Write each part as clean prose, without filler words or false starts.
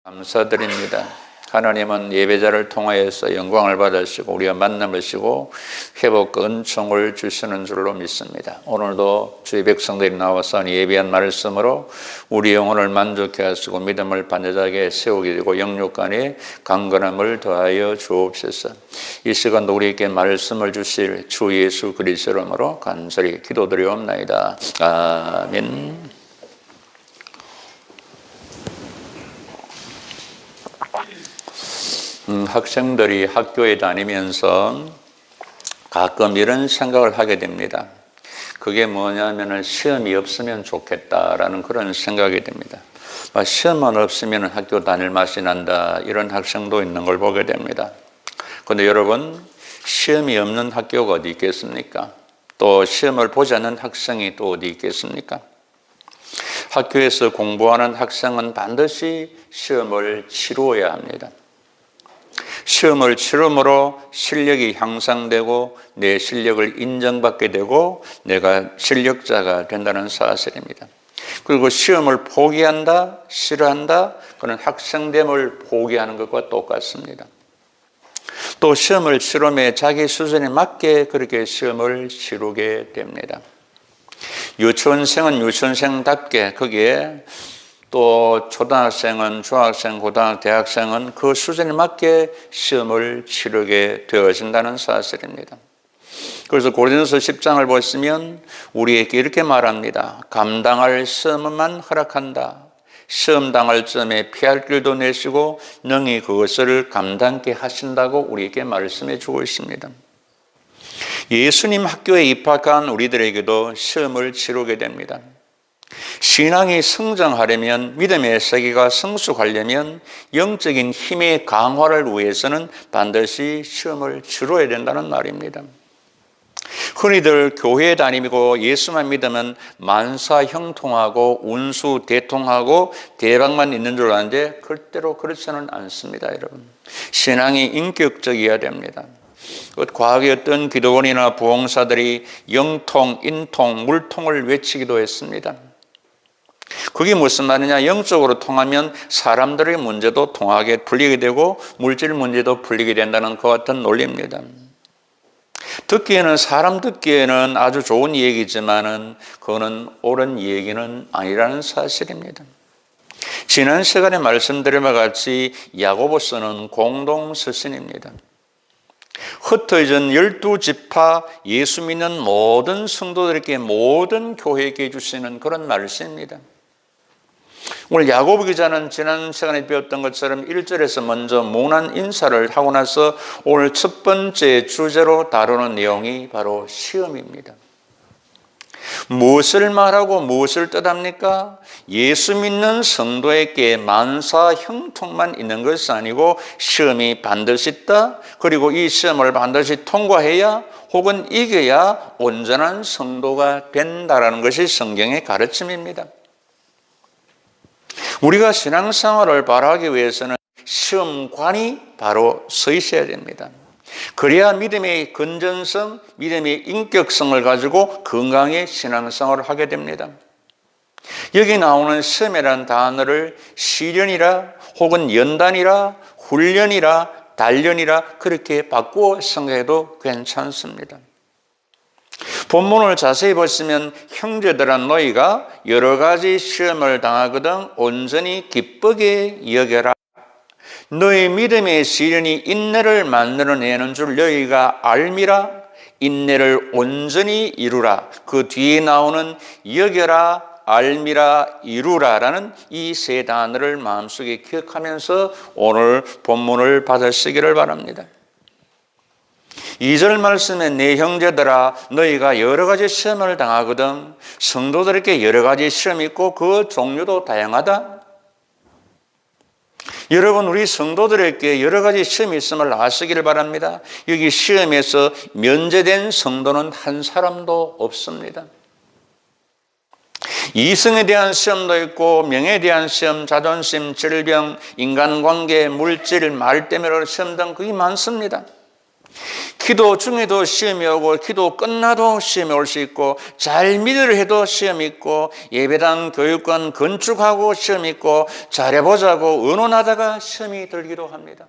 감사드립니다. 하나님은 예배자를 통하여서 영광을 받으시고 우리가 만남을 주시고 회복과 은총을 주시는 줄로 믿습니다. 오늘도 주의 백성들이 나와서 예배한 말씀으로 우리 영혼을 만족케 하시고 믿음을 반듯하게 세우게 되고 영육간에 강건함을 더하여 주옵소서. 이 시간도 우리에게 말씀을 주실 주 예수 그리스도 이름으로 간절히 기도드리옵나이다. 아멘. 학생들이 학교에 다니면서 가끔 이런 생각을 하게 됩니다. 그게 뭐냐면은 시험이 없으면 좋겠다라는 그런 생각이 됩니다. 시험만 없으면 학교 다닐 맛이 난다, 이런 학생도 있는 걸 보게 됩니다. 그런데 여러분, 시험이 없는 학교가 어디 있겠습니까? 또 시험을 보지 않는 학생이 또 어디 있겠습니까? 학교에서 공부하는 학생은 반드시 시험을 치루어야 합니다. 시험을 치름으로 실력이 향상되고 내 실력을 인정받게 되고 내가 실력자가 된다는 사실입니다. 그리고 시험을 포기한다, 싫어한다, 그는 학생됨을 포기하는 것과 똑같습니다. 또 시험을 치르며 자기 수준에 맞게 그렇게 시험을 치르게 됩니다. 유치원생은 유치원생답게 거기에 또 초등학생은 중학생, 고등학생, 대학생은 그 수준에 맞게 시험을 치르게 되어진다는 사실입니다. 그래서 고린도서 10장을 보시면 우리에게 이렇게 말합니다. 감당할 시험만 허락한다. 시험 당할 점에 피할 길도 내시고 능히 그것을 감당케 하신다고 우리에게 말씀해 주고 있습니다. 예수님 학교에 입학한 우리들에게도 시험을 치르게 됩니다. 신앙이 성장하려면, 믿음의 세계가 성숙하려면 영적인 힘의 강화를 위해서는 반드시 시험을 치러야 된다는 말입니다. 흔히들 교회에 다니고 예수만 믿으면 만사형통하고 운수대통하고 대박만 있는 줄 아는데 절대로 그렇지는 않습니다, 여러분. 신앙이 인격적이어야 됩니다. 과거에 어떤 기도원이나 부흥사들이 영통, 인통, 물통을 외치기도 했습니다. 그게 무슨 말이냐? 영적으로 통하면 사람들의 문제도 통하게 풀리게 되고 물질 문제도 풀리게 된다는 것 같은 논리입니다. 듣기에는, 사람 듣기에는 아주 좋은 얘기지만은 그거는 옳은 얘기는 아니라는 사실입니다. 지난 시간에 말씀드린 바와 같이 야고보서는 공동서신입니다. 흩어진 12지파 예수 믿는 모든 성도들에게, 모든 교회에게 주시는 그런 말씀입니다. 오늘 야고보 기자는 지난 시간에 배웠던 것처럼 1절에서 먼저 모난 인사를 하고 나서 오늘 첫 번째 주제로 다루는 내용이 바로 시험입니다. 무엇을 말하고 무엇을 뜻합니까? 예수 믿는 성도에게 만사 형통만 있는 것이 아니고 시험이 반드시 있다. 그리고 이 시험을 반드시 통과해야 혹은 이겨야 온전한 성도가 된다라는 것이 성경의 가르침입니다. 우리가 신앙생활을 바라기 위해서는 시험관이 바로 서 있어야 됩니다. 그래야 믿음의 건전성, 믿음의 인격성을 가지고 건강의 신앙생활을 하게 됩니다. 여기 나오는 시험이라는 단어를 시련이라 혹은 연단이라 훈련이라 단련이라 그렇게 바꾸어 생각해도 괜찮습니다. 본문을 자세히 보시면 형제들아 너희가 여러 가지 시험을 당하거든 온전히 기쁘게 여겨라. 너희 믿음의 시련이 인내를 만들어내는 줄 너희가 알미라. 인내를 온전히 이루라. 그 뒤에 나오는 여겨라, 알미라, 이루라라는 이 세 단어를 마음속에 기억하면서 오늘 본문을 받으시기를 바랍니다. 2절 말씀에 내 형제들아 너희가 여러 가지 시험을 당하거든. 성도들에게 여러 가지 시험이 있고 그 종류도 다양하다. 여러분, 우리 성도들에게 여러 가지 시험이 있음을 아시기를 바랍니다. 여기 시험에서 면제된 성도는 한 사람도 없습니다. 이성에 대한 시험도 있고 명예에 대한 시험, 자존심, 질병, 인간관계, 물질, 말 때문에 시험 등 그게 많습니다. 기도 중에도 시험이 오고 기도 끝나도 시험이 올 수 있고 잘 믿으려 해도 시험이 있고 예배당 교육관 건축하고 시험이 있고 잘해보자고 의논하다가 시험이 들기도 합니다.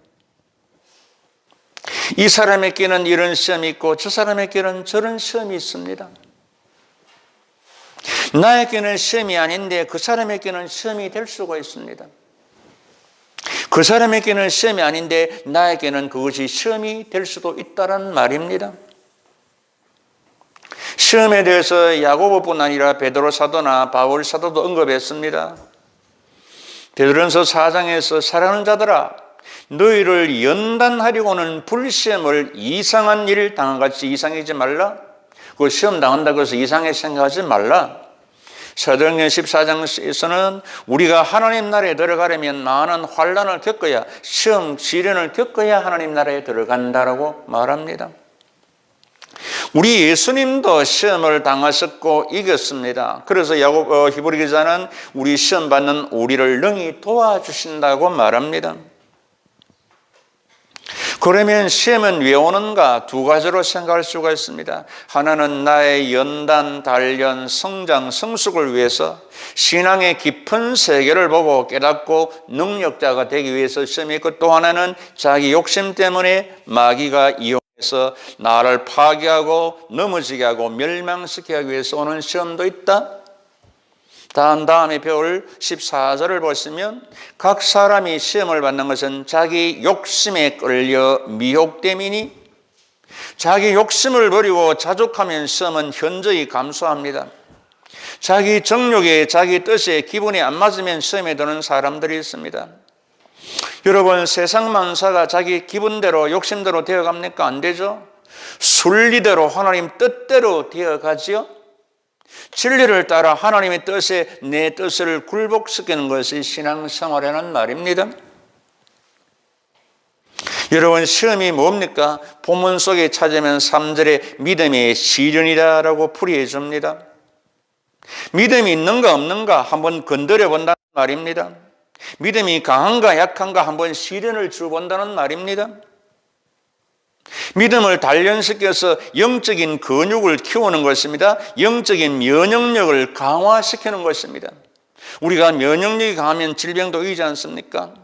이 사람에게는 이런 시험이 있고 저 사람에게는 저런 시험이 있습니다. 나에게는 시험이 아닌데 그 사람에게는 시험이 될 수가 있습니다. 그 사람에게는 시험이 아닌데 나에게는 그것이 시험이 될 수도 있다는 말입니다. 시험에 대해서 야고보뿐 아니라 베드로 사도나 바울 사도도 언급했습니다. 베드로전서 4장에서 사랑하는 자들아 너희를 연단하려고는 불시험을 이상한 일 당한같이 이상하지 말라. 그 시험 당한다고 해서 이상하게 생각하지 말라. 사도행전 14장에서는 우리가 하나님 나라에 들어가려면 많은 환난을 겪어야 시험, 시련을 겪어야 하나님 나라에 들어간다라고 말합니다. 우리 예수님도 시험을 당하셨고 이겼습니다. 그래서 히브리 기자는 우리 시험 받는 우리를 능히 도와주신다고 말합니다. 그러면 시험은 왜 오는가? 두 가지로 생각할 수가 있습니다. 하나는 나의 연단, 단련, 성장, 성숙을 위해서 신앙의 깊은 세계를 보고 깨닫고 능력자가 되기 위해서 시험이 있고 또 하나는 자기 욕심 때문에 마귀가 이용해서 나를 파괴하고 넘어지게 하고 멸망시키기 하기 위해서 오는 시험도 있다. 다음에 배울 14절을 보시면 각 사람이 시험을 받는 것은 자기 욕심에 끌려 미혹됨이니 자기 욕심을 버리고 자족하면 시험은 현저히 감소합니다. 자기 정욕에 자기 뜻에 기분이 안 맞으면 시험에 드는 사람들이 있습니다. 여러분 세상 만사가 자기 기분대로 욕심대로 되어갑니까? 안 되죠. 순리대로 하나님 뜻대로 되어가지요. 진리를 따라 하나님의 뜻에 내 뜻을 굴복시키는 것이 신앙생활이라는 말입니다. 여러분 시험이 뭡니까? 본문 속에 찾으면 3절에 믿음의 시련이라고 풀이해 줍니다. 믿음이 있는가 없는가 한번 건드려 본다는 말입니다. 믿음이 강한가 약한가 한번 시련을 주본다는 말입니다. 믿음을 단련시켜서 영적인 근육을 키우는 것입니다. 영적인 면역력을 강화시키는 것입니다. 우리가 면역력이 강하면 질병도 이기지 않습니까?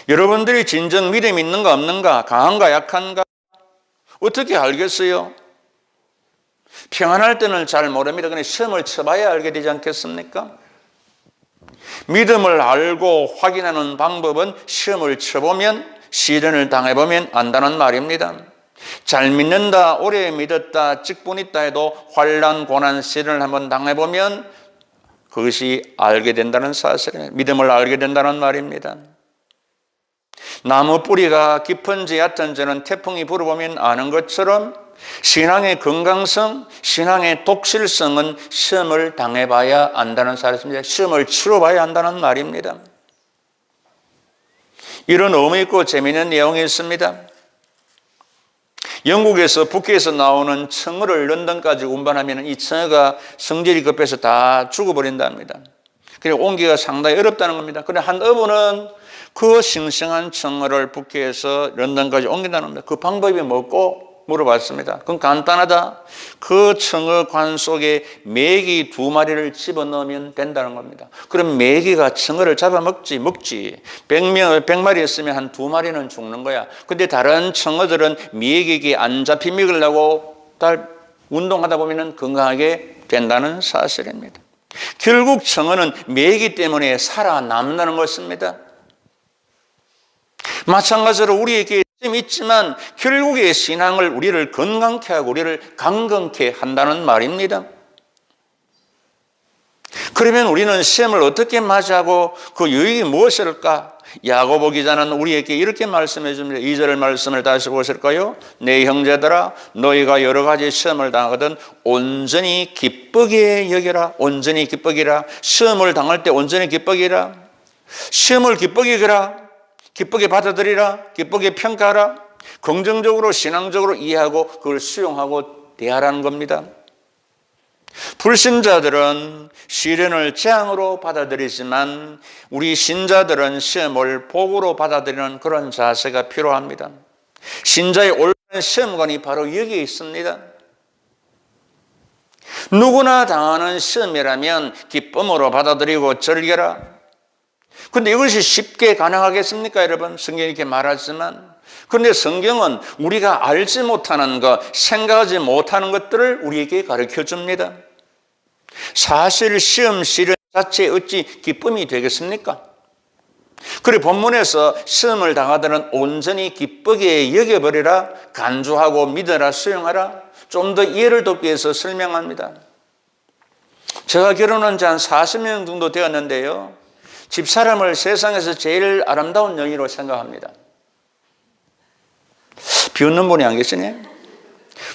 여러분들이 진정 믿음이 있는가 없는가, 강한가 약한가 어떻게 알겠어요? 평안할 때는 잘 모릅니다. 그냥 시험을 쳐봐야 알게 되지 않겠습니까? 믿음을 알고 확인하는 방법은 시험을 쳐보면 시련을 당해보면 안다는 말입니다. 잘 믿는다, 오래 믿었다, 직분 있다 해도 환난, 고난, 시련을 한번 당해보면 그것이 알게 된다는 사실이에요. 믿음을 알게 된다는 말입니다. 나무 뿌리가 깊은지 얕은지는 태풍이 불어보면 아는 것처럼 신앙의 건강성, 신앙의 독실성은 시험을 당해봐야 안다는 사실입니다. 시험을 치러봐야 한다는 말입니다. 이런 의미 있고 재미있는 내용이 있습니다. 영국에서 북해에서 나오는 청어를 런던까지 운반하면 이 청어가 성질이 급해서 다 죽어버린답니다. 그리고 옮기기가 상당히 어렵다는 겁니다. 그런데 한 어부는 그 싱싱한 청어를 북해에서 런던까지 옮긴다는 겁니다. 그 방법이 뭐고? 물어봤습니다. 그건 간단하다. 그 청어관 속에 메기 2마리를 집어넣으면 된다는 겁니다. 그럼 메기가 청어를 잡아먹지. 100마리 있으면 한 2마리는 죽는 거야. 근데 다른 청어들은 메기에게 안 잡히 먹으려고 운동하다 보면 건강하게 된다는 사실입니다. 결국 청어는 메기 때문에 살아남는 것입니다. 마찬가지로 우리에게 시험이 있지만 결국에 신앙을 우리를 건강케 하고 우리를 강건케 한다는 말입니다. 그러면 우리는 시험을 어떻게 맞이하고 그 유익이 무엇일까? 야고보 기자는 우리에게 이렇게 말씀해 줍니다. 2절 말씀을 다시 보실까요? 내 형제들아 너희가 여러 가지 시험을 당하거든 온전히 기쁘게 여겨라. 온전히 기쁘기라. 시험을 당할 때 온전히 기쁘기라. 시험을 기쁘게 여겨라. 기쁘게 받아들이라. 기쁘게 평가하라. 긍정적으로 신앙적으로 이해하고 그걸 수용하고 대하라는 겁니다. 불신자들은 시련을 재앙으로 받아들이지만 우리 신자들은 시험을 복으로 받아들이는 그런 자세가 필요합니다. 신자의 올바른 시험관이 바로 여기에 있습니다. 누구나 당하는 시험이라면 기쁨으로 받아들이고 즐겨라. 그런데 이것이 쉽게 가능하겠습니까, 여러분? 성경이 이렇게 말하지만. 그런데 성경은 우리가 알지 못하는 것, 생각하지 못하는 것들을 우리에게 가르쳐 줍니다. 사실 시험 시련 자체에 어찌 기쁨이 되겠습니까? 그리고 본문에서 시험을 당하더는 온전히 기쁘게 여겨버리라, 간주하고 믿어라, 수용하라. 좀 더 이해를 돕기 위해서 설명합니다. 제가 결혼한 지 한 40년 정도 되었는데요, 집사람을 세상에서 제일 아름다운 여인으로 생각합니다. 비웃는 분이 안 계시네.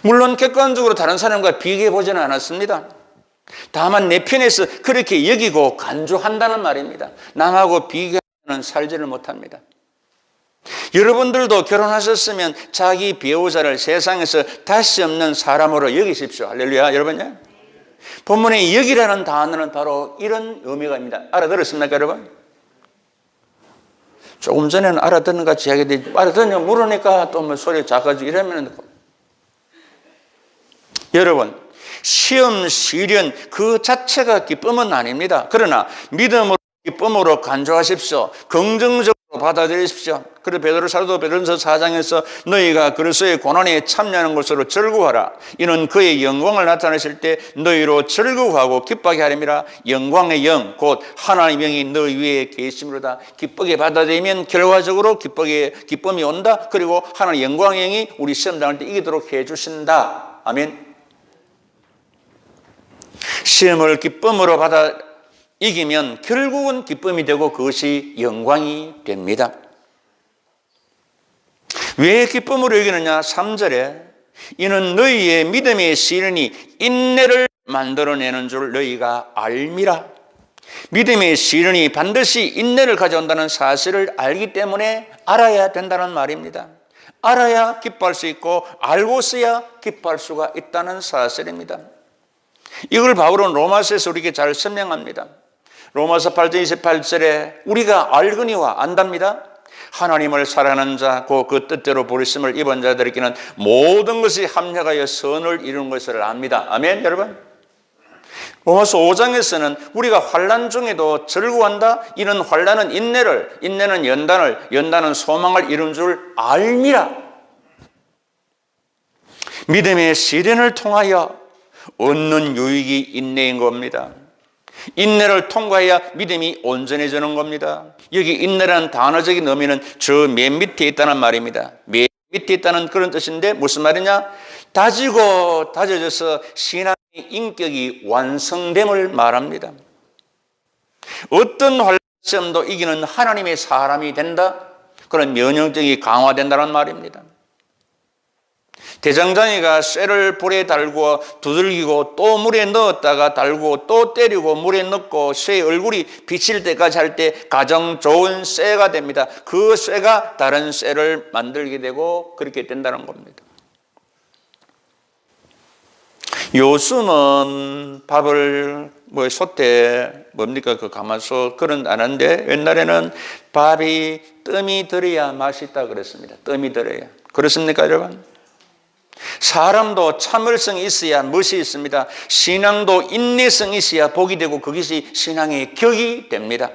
물론 객관적으로 다른 사람과 비교해 보지는 않았습니다. 다만 내 편에서 그렇게 여기고 간주한다는 말입니다. 남하고 비교하면 살지를 못합니다. 여러분들도 결혼하셨으면 자기 배우자를 세상에서 다시 없는 사람으로 여기십시오. 할렐루야, 여러분요. 본문에 여기라는 단어는 바로 이런 의미가 입니다. 알아들었습니까, 여러분? 조금 전에는 알아듣는 것 같이 이야기했는데, 알아듣냐 물으니까 또 뭐 소리 작아지고 이러면. 여러분, 시험, 시련 그 자체가 기쁨은 아닙니다. 그러나 믿음으로, 기쁨으로 간주하십시오. 긍정적으로 받아들이십시오. 그리고 베드로 사도 베드로전서 4장에서 너희가 그리스도의 고난에 참여하는 것으로 즐거워하라. 이는 그의 영광을 나타내실 때 너희로 즐거워하고 기뻐하게 하림이라. 영광의 영 곧 하나님의 영이 너희 위에 계심으로다. 기쁘게 받아들이면 결과적으로 기쁨이 온다. 그리고 하나님의 영광의 영이 우리 시험 당할 때 이기도록 해주신다. 아멘. 시험을 기쁨으로 받아 이기면 결국은 기쁨이 되고 그것이 영광이 됩니다. 왜 기쁨으로 이기느냐? 3절에 이는 너희의 믿음의 시련이 인내를 만들어내는 줄 너희가 알미라. 믿음의 시련이 반드시 인내를 가져온다는 사실을 알기 때문에 알아야 된다는 말입니다. 알아야 기뻐할 수 있고 알고서야 기뻐할 수가 있다는 사실입니다. 이걸 바울은 로마서에서 우리에게 잘 설명합니다. 로마서 8장 28절에 우리가 알거니와 안답니다. 하나님을 사랑하는 자, 곧 그 뜻대로 부르심을 입은 자들에게는 모든 것이 합력하여 선을 이루는 것을 압니다. 아멘, 여러분. 로마서 5장에서는 우리가 환난 중에도 즐거워한다. 이는 환난은 인내를, 인내는 연단을, 연단은 소망을 이룬 줄 알미라. 믿음의 시련을 통하여 얻는 유익이 인내인 겁니다. 인내를 통과해야 믿음이 온전해지는 겁니다. 여기 인내라는 단어적인 의미는 저 맨 밑에 있다는 말입니다. 맨 밑에 있다는 그런 뜻인데 무슨 말이냐? 다지고 다져져서 신앙의 인격이 완성됨을 말합니다. 어떤 환난 시험도 이기는 하나님의 사람이 된다. 그런 면역력이 강화된다는 말입니다. 대장장이가 쇠를 불에 달고 두들기고 또 물에 넣었다가 달고 또 때리고 물에 넣고 쇠의 얼굴이 비칠 때까지 할 때 가장 좋은 쇠가 됩니다. 그 쇠가 다른 쇠를 만들게 되고 그렇게 된다는 겁니다. 요즘은 밥을 솥에 뭡니까 그 가마솥 그런 안 하는데 옛날에는 밥이 뜸이 들어야 맛있다 그랬습니다. 뜸이 들어야. 그렇습니까, 여러분? 사람도 참을성이 있어야 멋이 있습니다. 신앙도 인내성이 있어야 복이 되고 그것이 신앙의 격이 됩니다.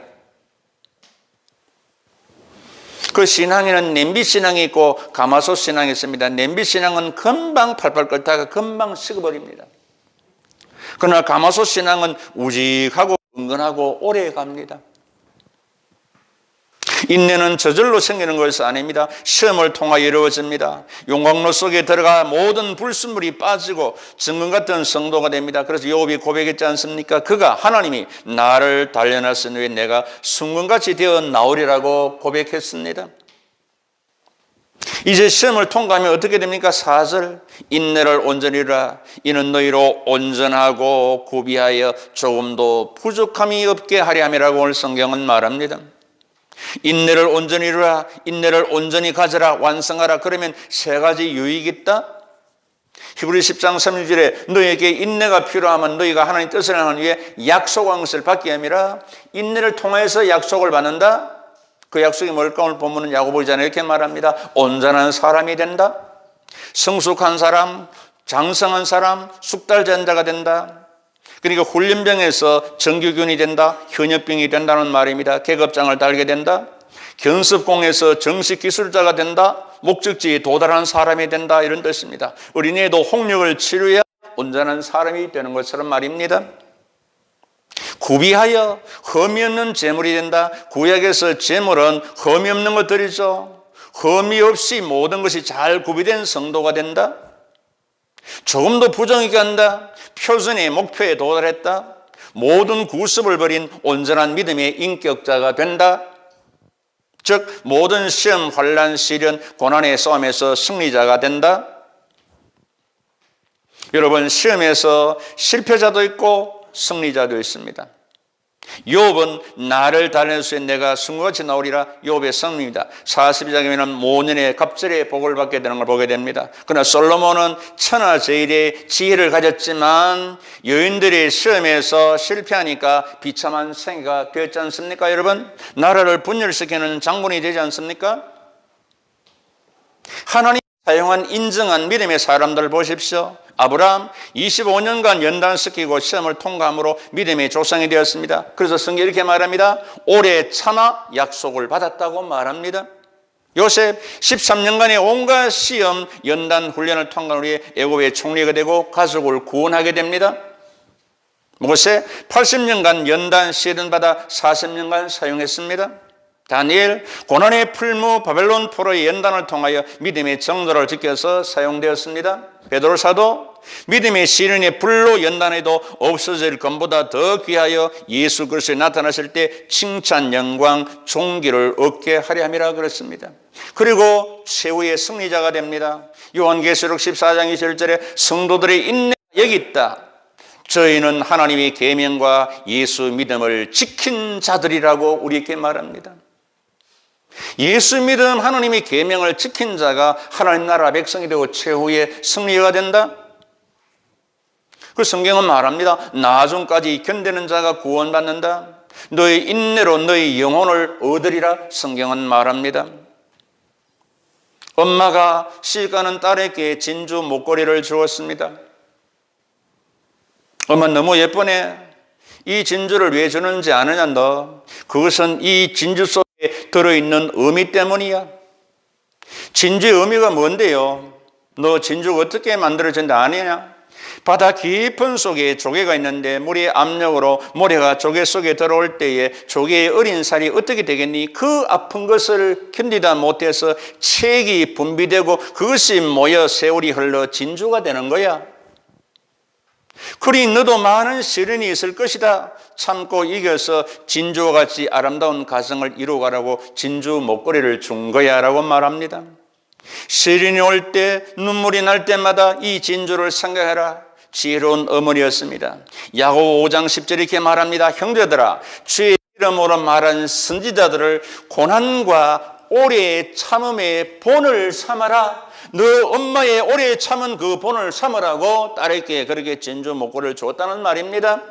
그 신앙에는 냄비 신앙이 있고 가마솥 신앙이 있습니다. 냄비 신앙은 금방 팔팔 끓다가 금방 식어버립니다. 그러나 가마솥 신앙은 우직하고 은근하고 오래 갑니다. 인내는 저절로 생기는 것이 아닙니다. 시험을 통하여 이루어집니다. 용광로 속에 들어가 모든 불순물이 빠지고 증거 같은 성도가 됩니다. 그래서 욥이 고백했지 않습니까? 그가 하나님이 나를 단련하신 후에 내가 순금같이 되어 나오리라고 고백했습니다. 이제 시험을 통과하면 어떻게 됩니까? 4절 인내를 온전히 이루라. 이는 너희로 온전하고 구비하여 조금도 부족함이 없게 하려 함이라고 오늘 성경은 말합니다. 인내를 온전히 이루라. 인내를 온전히 가져라. 완성하라. 그러면 세 가지 유익이 있다. 히브리 10장 36절에 너에게 인내가 필요하면 너희가 하나님 뜻을 행하는 위해 약속한 것을 받게 함이라. 인내를 통해서 약속을 받는다. 그 약속이 뭘까? 오늘 본문은 야고보잖아요. 이렇게 말합니다. 온전한 사람이 된다. 성숙한 사람, 장성한 사람, 숙달된 자가 된다. 그러니까 훈련병에서 정규군이 된다. 현역병이 된다는 말입니다. 계급장을 달게 된다. 견습공에서 정식 기술자가 된다. 목적지에 도달한 사람이 된다. 이런 뜻입니다. 어린이에도 홍역을 치료해야 온전한 사람이 되는 것처럼 말입니다. 구비하여 흠이 없는 제물이 된다. 구약에서 제물은 흠이 없는 것들이죠. 흠이 없이 모든 것이 잘 구비된 성도가 된다. 조금도 부정하게 한다. 표준의 목표에 도달했다. 모든 구습을 버린 온전한 믿음의 인격자가 된다. 즉 모든 시험, 환난, 시련, 고난의 싸움에서 승리자가 된다. 여러분, 시험에서 실패자도 있고 승리자도 있습니다. 욥은 나를 달랠 수 있는 내가 승부같이 나오리라. 욥의 성입니다. 42장에 보면 모년의 갑절의 복을 받게 되는 걸 보게 됩니다. 그러나 솔로몬은 천하제일의 지혜를 가졌지만 여인들의 시험에서 실패하니까 비참한 생애가 되었지 않습니까? 여러분, 나라를 분열시키는 장군이 되지 않습니까? 하나님이 사용한 인정한 믿음의 사람들을 보십시오. 아브라함 25년간 연단시키고 시험을 통과함으로 믿음의 조상이 되었습니다. 그래서 성경이 이렇게 말합니다. 오래 참아 약속을 받았다고 말합니다. 요셉 13년간의 온갖 시험, 연단, 훈련을 통과한 후에 애굽의 총리가 되고 가족을 구원하게 됩니다. 모세 80년간 연단 시련 받아 40년간 사용했습니다. 다니엘 고난의 풀무 바벨론 포로의 연단을 통하여 믿음의 정도를 지켜서 사용되었습니다. 베드로 사도 믿음의 시련의 불로 연단해도 없어질 것보다 더 귀하여 예수 그리스도에 나타나실 때 칭찬, 영광, 존귀를 얻게 하려 함이라 그랬습니다. 그리고 최후의 승리자가 됩니다. 요한계시록 14장 21절에 성도들의 인내가 여기 있다. 저희는 하나님의 계명과 예수 믿음을 지킨 자들이라고 우리에게 말합니다. 예수 믿음, 하나님의 계명을 지킨 자가 하나님 나라 백성이 되고 최후의 승리가 된다. 그 성경은 말합니다. 나중까지 견디는 자가 구원받는다. 너의 인내로 너의 영혼을 얻으리라 성경은 말합니다. 엄마가 시집가는 딸에게 진주 목걸이를 주었습니다. 엄마 너무 예쁘네. 이 진주를 왜 주는지 아느냐 너? 그것은 이 진주 속에 들어있는 의미 때문이야. 진주의 의미가 뭔데요? 너 진주가 어떻게 만들어진다 아니냐? 바다 깊은 속에 조개가 있는데 물의 압력으로 모래가 조개 속에 들어올 때에 조개의 어린 살이 어떻게 되겠니? 그 아픈 것을 견디다 못해서 체액이 분비되고 그것이 모여 세월이 흘러 진주가 되는 거야. 그리 너도 많은 시련이 있을 것이다. 참고 이겨서 진주와 같이 아름다운 가정을 이루어가라고 진주 목걸이를 준 거야 라고 말합니다. 시련이 올 때 눈물이 날 때마다 이 진주를 생각해라. 지혜로운 어머니였습니다. 야고보 5장 10절 이렇게 말합니다. 형제들아, 주의 이름으로 말한 선지자들을 고난과 오래 참음의 본을 삼아라. 너 엄마의 오래 참은 그 본을 삼으라고 딸에게 그렇게 진주 목걸이를 줬다는 말입니다.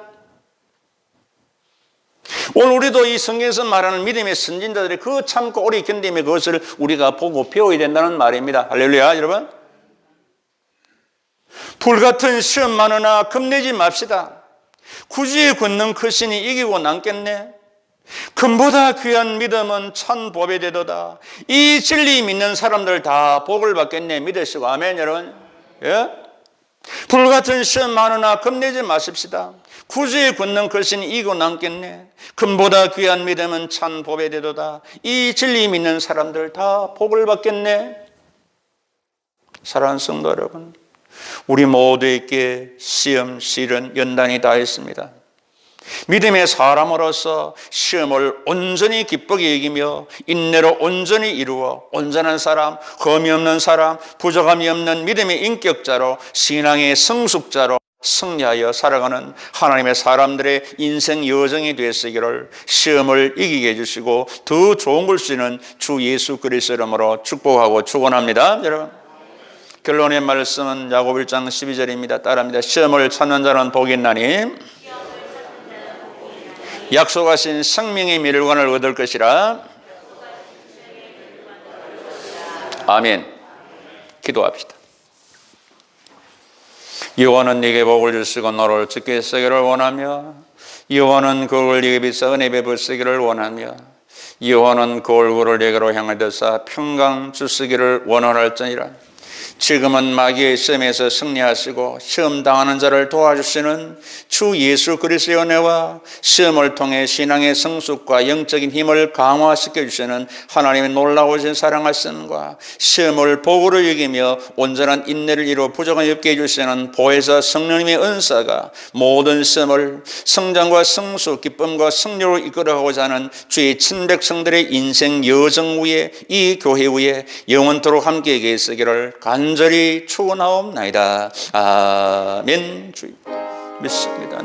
오늘 우리도 이 성경에서 말하는 믿음의 선진자들이 그 참고 오래 견딤의 그것을 우리가 보고 배워야 된다는 말입니다. 할렐루야 여러분. 불같은 시험 많으나 겁내지 맙시다. 굳이 굳는 그 신이 이기고 남겠네. 금보다 귀한 믿음은 천 법이 되도다. 이 진리 믿는 사람들 다 복을 받겠네. 믿으시고 아멘 여러분. 예? 불같은 시험 많으나 겁내지 마십시다. 굳이 굳는 그 신이 이기고 남겠네. 금보다 귀한 믿음은 천 법이 되도다. 이 진리 믿는 사람들 다 복을 받겠네. 사랑하는 성도 여러분, 우리 모두에게 시험, 시련, 연단이 다 있습니다. 믿음의 사람으로서 시험을 온전히 기쁘게 여기며 인내로 온전히 이루어 온전한 사람, 흠이 없는 사람, 부족함이 없는 믿음의 인격자로 신앙의 성숙자로 승리하여 살아가는 하나님의 사람들의 인생 여정이 되시기를 시험을 이기게 해주시고 더 좋은 걸 수 있는 주 예수 그리스도 이름으로 축복하고 축원합니다. 여러분, 결론의 말씀은 야고보 1장 12절입니다. 따라합니다. 시험을 찾는 자는 복이 있나니 약속하신 생명의 멸관을 얻을 것이라. 아멘. 기도합시다. 여호와는 네게 복을 주시고 너를 지켜 쓰기를 원하며 여호와는 그 얼굴을 네게 비사 은혜 베푸시기를 원하며 여호와는 그 얼굴을 네게로 향하여 드사 평강 주시기를 원하할지니라. 지금은 마귀의 시험에서 승리하시고 시험 당하는 자를 도와주시는 주 예수 그리스도의 은혜와 시험을 통해 신앙의 성숙과 영적인 힘을 강화시켜 주시는 하나님의 놀라우신 사랑하심과 시험을 복으로 여기며 온전한 인내를 이루어 부족함이 없게 해주시는 보혜사 성령님의 은사가 모든 시험을 성장과 성숙, 기쁨과 승리로 이끌어가고자 하는 주의 친백성들의 인생 여정 위에 이 교회 위에 영원토록 함께 계시기를 간절히 축원하옵나이다. 아멘. 주 믿습니다.